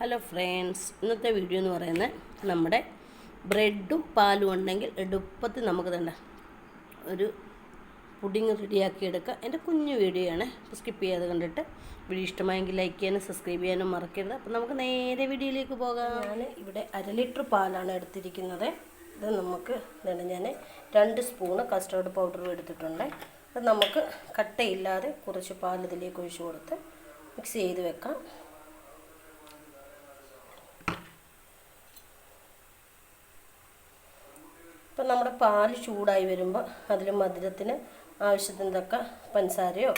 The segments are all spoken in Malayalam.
ഹലോ ഫ്രണ്ട്സ്, ഇന്നത്തെ വീഡിയോ എന്ന് പറയുന്നത് നമ്മുടെ ബ്രെഡും പാലും ഉണ്ടെങ്കിൽ എളുപ്പത്തിൽ നമുക്ക് തന്നെ ഒരു പുഡിങ് റെഡിയാക്കി എടുക്കാം. എൻ്റെ കുഞ്ഞു വീഡിയോ ആണ്, അപ്പോൾ സ്കിപ്പ് ചെയ്യാതെ കണ്ടിട്ട് വീഡിയോ ഇഷ്ടമായെങ്കിൽ ലൈക്ക് ചെയ്യാനും സബ്സ്ക്രൈബ് ചെയ്യാനും മറക്കരുത്. അപ്പോൾ നമുക്ക് നേരെ വീഡിയോയിലേക്ക് പോകാം. ഞാൻ ഇവിടെ 1/2 ലിറ്റർ പാലാണ് എടുത്തിരിക്കുന്നത്. ഇത് നമുക്ക് ഞാൻ 2 സ്പൂണ് കസ്റ്റർഡ് പൗഡറും എടുത്തിട്ടുണ്ട്. അത് നമുക്ക് കട്ടയില്ലാതെ കുറച്ച് പാൽ ഇതിലേക്ക് ഒഴിച്ച് കൊടുത്ത് മിക്സ് ചെയ്ത് വെക്കാം. ഇപ്പം നമ്മുടെ പാൽ ചൂടായി വരുമ്പോൾ അതിൽ മധുരത്തിന് ആവശ്യത്തിന് തക്ക പഞ്ചസാരയോ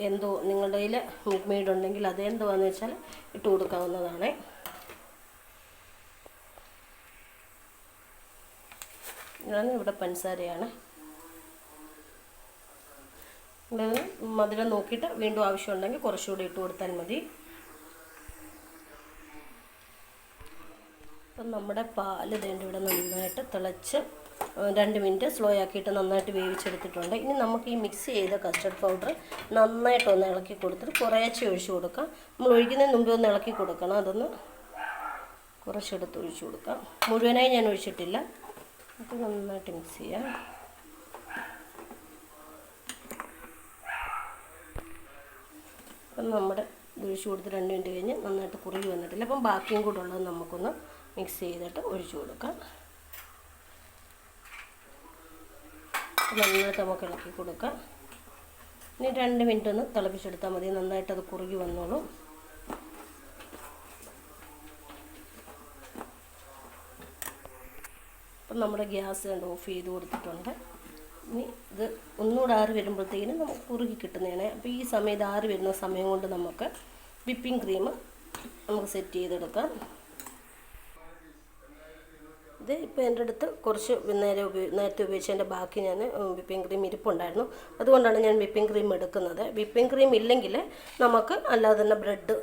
എന്തോ നിങ്ങളുടെ കയ്യിൽ മിൽക്ക് മെയ്ഡ് ഉണ്ടെങ്കിൽ അതെന്തുവാന്ന് വെച്ചാൽ ഇട്ട് കൊടുക്കാവുന്നതാണ്. ഞാൻ ഇവിടെ പഞ്ചസാരയാണ്. മധുരം നോക്കിയിട്ട് വീണ്ടും ആവശ്യമുണ്ടെങ്കിൽ കുറച്ചുകൂടി ഇട്ട് കൊടുത്താൽ മതി. അപ്പം നമ്മുടെ പാല് ഇവിടെ നന്നായിട്ട് തിളച്ച് 2 മിനിറ്റ് സ്ലോ ആക്കിയിട്ട് നന്നായിട്ട് വേവിച്ചെടുത്തിട്ടുണ്ട്. ഇനി നമുക്ക് ഈ മിക്സ് ചെയ്ത കസ്റ്റർഡ് പൗഡർ നന്നായിട്ടൊന്ന് ഇളക്കി കൊടുത്തിട്ട് കുറേശ്ശെ ഒഴിച്ച് കൊടുക്കാം. നമ്മൾ ഒഴിക്കുന്നതിന് മുമ്പ് ഒന്ന് ഇളക്കി കൊടുക്കണം. അതൊന്ന് കുറച്ചെടുത്ത് ഒഴിച്ച് കൊടുക്കാം. മുഴുവനായി ഞാൻ ഒഴിച്ചിട്ടില്ല. അത് നന്നായിട്ട് മിക്സ് ചെയ്യാം. അപ്പം നമ്മുടെ ഒഴിച്ച് കൊടുത്ത് 2 മിനിറ്റ് കഴിഞ്ഞ് നന്നായിട്ട് കുറുകി വന്നിട്ടില്ല. അപ്പം ബാക്കിയും കൂടെ ഉള്ളത് നമുക്കൊന്ന് മിക്സ് ചെയ്തിട്ട് ഒഴിച്ചു കൊടുക്കാം. നന്നായിട്ട് നമുക്ക് ഇളക്കി കൊടുക്കാം. ഇനി 2 മിനിറ്റ് ഒന്ന് തിളപ്പിച്ചെടുത്താൽ മതി. നന്നായിട്ട് അത് കുറുകി വന്നോളൂ. അപ്പം നമ്മുടെ ഗ്യാസ് ഓഫ് ചെയ്ത് കൊടുത്തിട്ടുണ്ട്. ഇനി ഇത് ഒന്നുകൂടെ ആറി വരുമ്പോഴത്തേക്കിനും നമുക്ക് കുറുകി കിട്ടുന്നതാണ്. അപ്പോൾ ഈ സമയത്ത് ആറി വരുന്ന സമയം കൊണ്ട് നമുക്ക് വിപ്പിംഗ് ക്രീം നമുക്ക് സെറ്റ് ചെയ്തെടുക്കാം. ഇത് ഇപ്പോൾ എൻ്റെ അടുത്ത് കുറച്ച് നേരത്തെ ഉപയോഗിച്ചതിൻ്റെ ബാക്കി ഞാൻ വിപ്പിംഗ് ക്രീം ഇരിപ്പുണ്ടായിരുന്നു. അതുകൊണ്ടാണ് ഞാൻ വിപ്പിംഗ് ക്രീം എടുക്കുന്നത്. വിപ്പിംഗ് ക്രീം ഇല്ലെങ്കിൽ നമുക്ക് അല്ലാതെ തന്നെ ബ്രെഡ്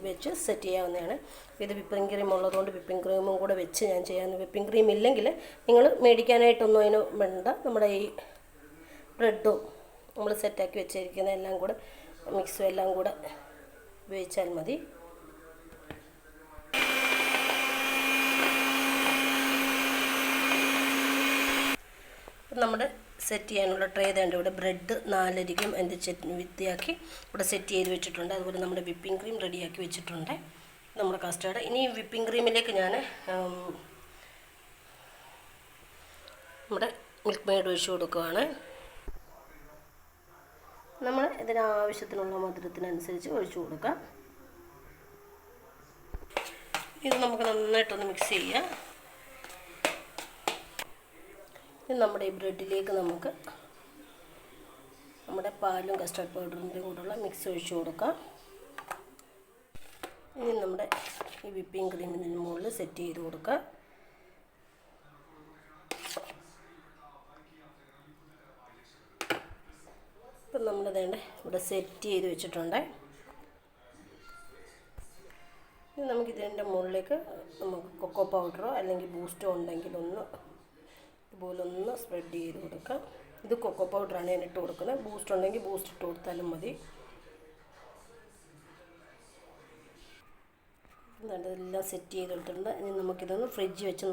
വെച്ച് സെറ്റ് ചെയ്യാവുന്നതാണ്. ഇത് വിപ്പിംഗ് ക്രീം ഉള്ളതുകൊണ്ട് വിപ്പിംഗ് ക്രീമും കൂടെ വെച്ച് ഞാൻ ചെയ്യാമെന്ന്. വിപ്പിംഗ് ക്രീം ഇല്ലെങ്കിൽ നിങ്ങൾ മേടിക്കാനായിട്ടൊന്നും അതിന് വേണ്ട. നമ്മുടെ ഈ ബ്രെഡും നമ്മൾ സെറ്റാക്കി വെച്ചിരിക്കുന്ന എല്ലാം കൂടെ മിക്സും എല്ലാം കൂടെ ഉപയോഗിച്ചാൽ മതി. നമ്മുടെ സെറ്റ് ചെയ്യാനുള്ള ട്രേ തേണ്ട ഇവിടെ ബ്രെഡ് 4 അരികും വൃത്തിയാക്കി ഇവിടെ സെറ്റ് ചെയ്ത് വെച്ചിട്ടുണ്ട്. അതുപോലെ നമ്മുടെ വിപ്പിംഗ് ക്രീം റെഡിയാക്കി വെച്ചിട്ടുണ്ട്. നമ്മുടെ കസ്റ്റർഡ്. ഇനി വിപ്പിംഗ് ക്രീമിലേക്ക് ഞാൻ നമ്മുടെ മിൽക്ക് മെയ്ഡ് ഒഴിച്ച് കൊടുക്കുകയാണ്. നമ്മൾ ഇതിനാവശ്യത്തിനുള്ള മധുരത്തിനനുസരിച്ച് ഒഴിച്ച് കൊടുക്കാം. ഇത് നമുക്ക് നന്നായിട്ടൊന്ന് മിക്സ് ചെയ്യാം. ഇനി നമ്മുടെ ഈ ബ്രെഡിലേക്ക് നമുക്ക് നമ്മുടെ പാലും കസ്റ്റർഡ് പൗഡറിൻ്റെ കൂടെയുള്ള മിക്സ് ഒഴിച്ച് കൊടുക്കാം. ഇനി നമ്മുടെ ഈ വിപ്പിംഗ് ക്രീമിന് മുകളിൽ സെറ്റ് ചെയ്ത് കൊടുക്കാം. ഇപ്പം നമ്മളിതേണ്ട ഇവിടെ സെറ്റ് ചെയ്ത് വെച്ചിട്ടുണ്ട്. ഇനി നമുക്കിതിൻ്റെ മുകളിലേക്ക് നമുക്ക് കൊക്കോ പൗഡറോ അല്ലെങ്കിൽ ബൂസ്റ്റോ ഉണ്ടെങ്കിൽ ഇതുപോലെ ഒന്ന് സ്പ്രെഡ് ചെയ്ത് കൊടുക്കാം. ഇത് കൊക്കോ പൗഡറാണ് ഞാൻ ഇട്ട് കൊടുക്കുന്നത്. ബൂസ്റ്റ് ഉണ്ടെങ്കിൽ ബൂസ്റ്റ് ഇട്ട് കൊടുത്താലും മതി. ഇതെല്ലാം സെറ്റ് ചെയ്തെടുത്തിട്ടുണ്ട്. ഇനി നമുക്കിതൊന്ന് ഫ്രിഡ്ജ് വെച്ച്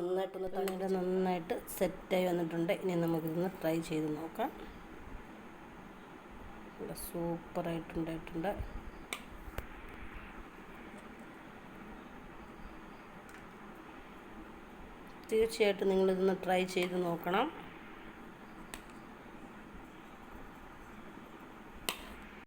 നന്നായിട്ട് സെറ്റായി വന്നിട്ടുണ്ട്. ഇനി നമുക്കിതൊന്ന് ട്രൈ ചെയ്ത് നോക്കാം. ഇവിടെ സൂപ്പറായിട്ടുണ്ടായിട്ടുണ്ട്. തീർച്ചയായിട്ടും നിങ്ങളിതൊന്ന് ട്രൈ ചെയ്ത് നോക്കണം.